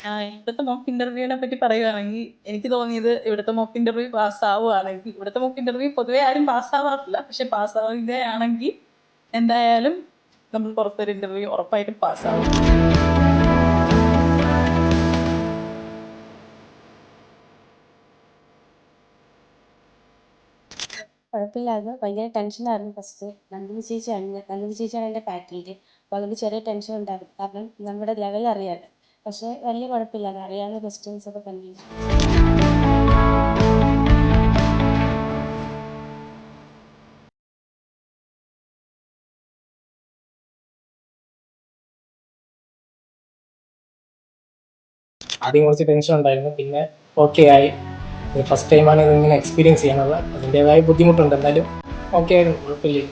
ഇവിടുത്തെ മോക്ക് ഇന്റർവ്യൂവിനെ പറ്റി പറയുകയാണെങ്കിൽ എനിക്ക് തോന്നിയത് ഇവിടുത്തെ മോക്ക് ഇന്റർവ്യൂ പാസ്സാവുകയാണെങ്കിൽ ഇവിടുത്തെ മോക്ക് ഇന്റർവ്യൂ പൊതുവെ ആരും പാസ്സാവാറില്ല. പക്ഷെ പാസ്സാവുകയാണെങ്കിൽ എന്തായാലും നമ്മൾ പുറത്തൊരു ഇന്റർവ്യൂ ഉറപ്പായിട്ടും പാസ്സാവും. കുഴപ്പമില്ലാതെ ഭയങ്കര ടെൻഷനായിരുന്നു ഫസ്റ്റ്. നന്ദിനി ചേച്ചിയാണ് എൻ്റെ ഫാക്കൽറ്റി. അപ്പോൾ അതുകൊണ്ട് ചെറിയ ടെൻഷൻ ഉണ്ടായിരുന്നു, കാരണം നമ്മുടെ ലെവൽ അറിയാമല്ലോ. പക്ഷേ വലിയ കുഴപ്പമില്ലാതെ അറിയാവുന്ന ക്വസ്റ്റ്യൻസ് ഒക്കെ തന്നെ. ആദ്യം കുറച്ച് ടെൻഷൻ ഉണ്ടായിരുന്നു, പിന്നെ ഓക്കെ ആയി. ഫസ്റ്റ് ടൈമാണ് ഇതിങ്ങനെ എക്സ്പീരിയൻസ് ചെയ്യണത്. അതിൻ്റെതായ ബുദ്ധിമുട്ടുണ്ട്, എന്നാലും ഓക്കെ ആയിരുന്നു, കുഴപ്പമില്ല.